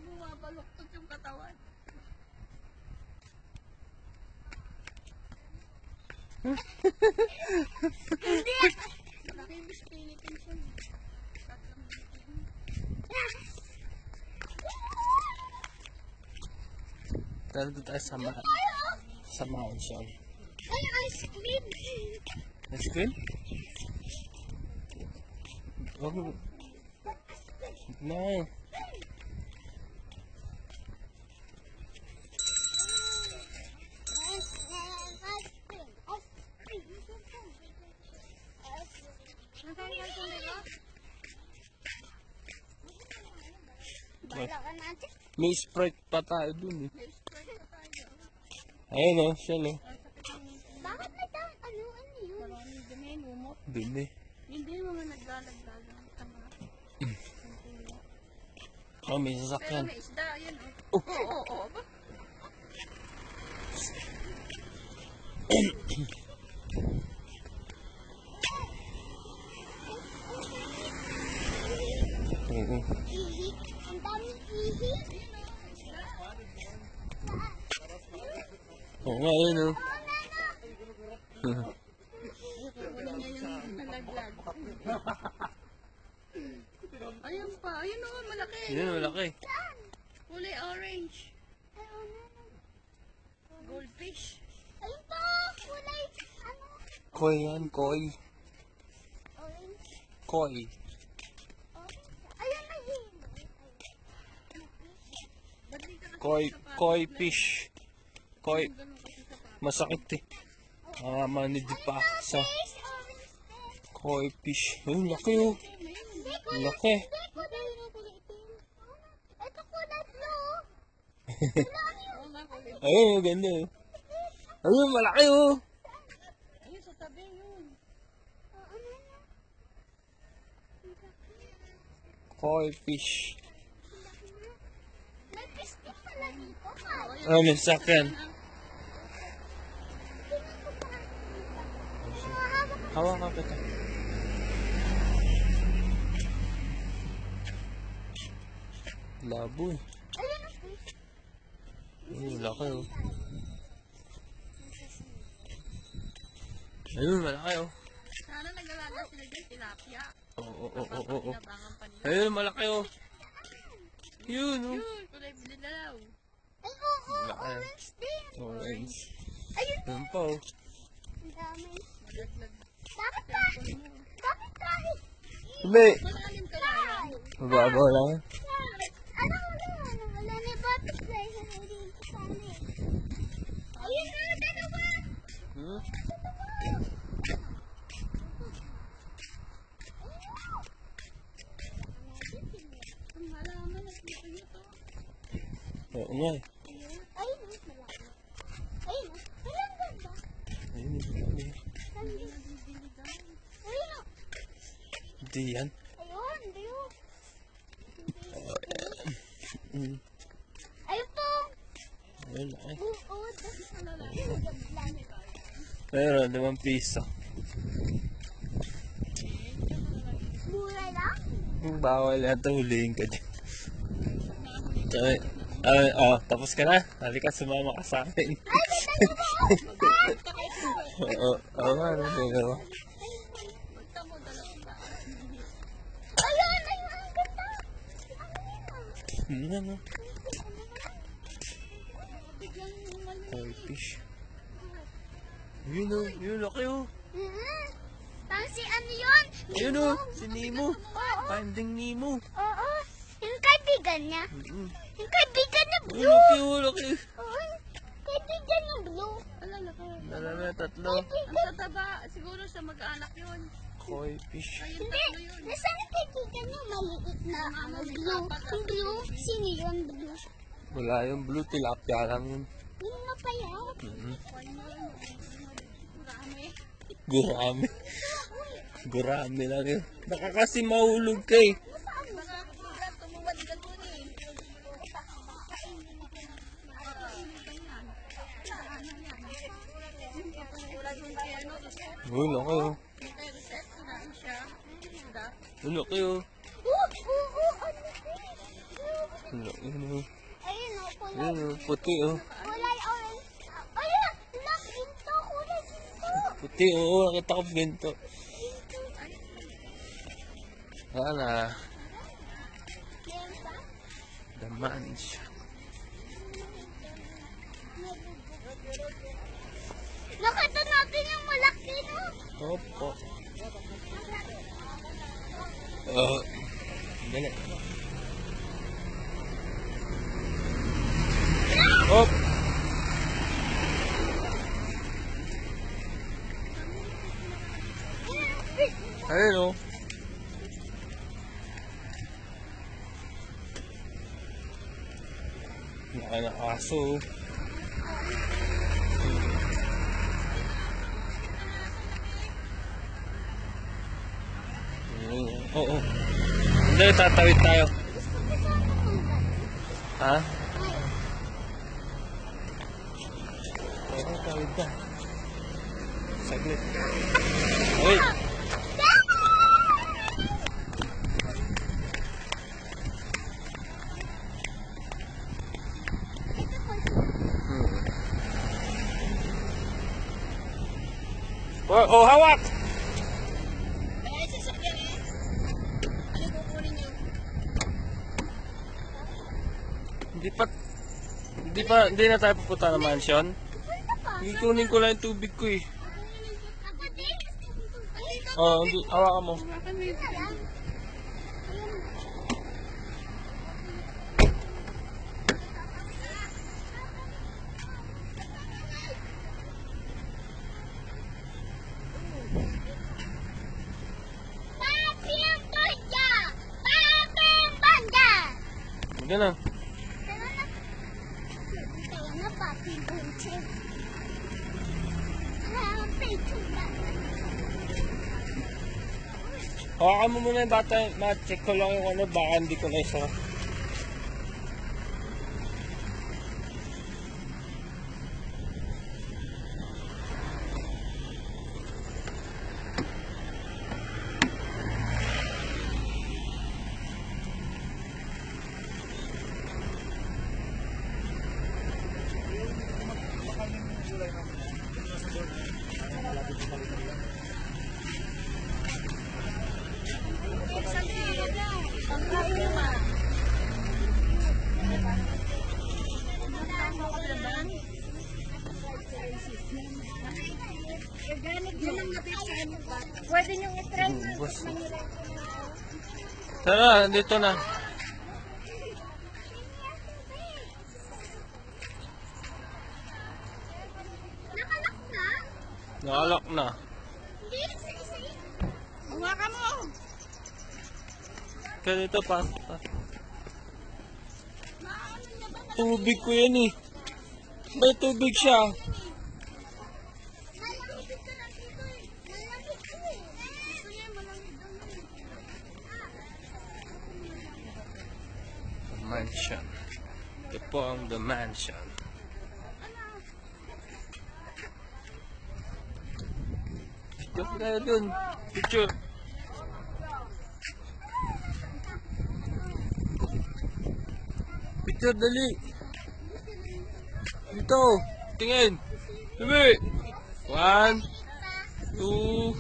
Bumabaluktot yung katawan. Hindi! Malaki Miss Philippines yun. Tara doon tayo sa mansion. Ay, ice cream! Ice cream? Oh. No. May Sprite pa tayo dun eh. Ayun o, siya o. Bakit may tawag? Ano yun? Maraming dumi, lumot. Dumi. Hindi mga naglalaglagang tanga. Oh, may Pero sasakyan. may isda, yun o. Oo. Oo. Ihi. Ang daming ihi. Oo nga, ayun o. Kukunin niya yung nalaglag. Ayun pa. Ayun o, malaki. Ayun, malaki. Kulay orange. Goldfish. Ayun pa, kulay ano? Koi yan, koi. Orange. Koi. Ayun na yun. Koi fish. Koi. Masakit eh. Manid pa sa koi fish. Ayun, laki o. Laki. Ito kulay blue. Ayun, ganda o. Ayun, malaki o. Ayun sa tabi yun. Koi fish. May pistil pala dito. Ah, may sakyan. Hawak ka kita. Labo eh. Ayun, laki o. Ayun, malaki o. Sana nag-alaga sila dyan, tilapia. Oo. Pinabangan pa nila. Ayun, malaki o. Yun o. Yun, kulay bilalaw. Ay, Laki. orange din. Orange. Ayun, Ayun pa o. ang dami. Bakit tayo? Bakit tayo? Hindi. Malalim kaya yan. Mababaw lang. Ano? Wala na butterfly sa hindi kasali. Ayun na, dalawa. Hmm? Ang halaman at dito nito. Oo nga eh. Ayun, malaki. Ayun, ang ganda. Ayun. Ayun, Hindi yan. ayun, ayun. Mm. Ayun po. Ayun, laki. Buod. Pero, 5 piso. Mura lang? Bawal yata huliin ka dyan. Tapos ka na. Halika, sumama ka sa akin. Oo, nga, dalawa. Ayun, ayun, ang ganda. Ano? Koi fish. Yun o, yun, laki o. Tapos si ano yun? Ayun o, si Nemo. Finding Nemo. Oo. Yung kaibigan niya. Yung kaibigan niya Ayun, blue. laki o, laki. Oo. Kaibigan niya blue. Alala ko. Dalawa, tatlo. Ang tataba. Siguro sa mag-anak yun. Koi fish. Ayun, tatlo yun. Nasaan ang kaibigan niya? Maliit na blue. Yung blue. Sino yun blue? Wala yung blue, tilapia lang yun. Yung mapayat. Gurami. Gurami lang yun. Baka kasi mahulog ka eh. Uy, laki oh. Ano kayo? Ano Ano kayo? ayun o, kulay. Ayun o, puti o. Kulay orange. Ayun, look, ginto, kulay ginto. Puti o, nakita ko ginto. Wala. Meron ba? The mansion. Nakita natin yung malaki, no? Opo. Dali. Hop! Ayun o. Laki na aso o. Oo. Hindi, tatawid tayo. Ha? Oo, tawid ka. Saglit. Wait. Oh, hawak! Hindi na tayo pupunta ng mansion. Ikunin ko lang yung tubig ko eh. Oh, hawakan mo. Ganun. Hawakan mo muna yung bata. Ma-check ko lang yung ano. Baka hindi ko na isa. Pwede niyong i-try na. Tara, dito na. Nakalak na? Nakalak na. Hindi, isa-isa. Hawakan mo! Kaya dito pa. Tubig ko yan eh. May tubig siya. Malamig ka na dito eh. Malamig ko eh. Gusto niya malamig daw na The mansion. Ito po ang the mansion. Diyan tayo dun. Picture. Picture, dali. Dito. Tingin. Dali. 1, 2,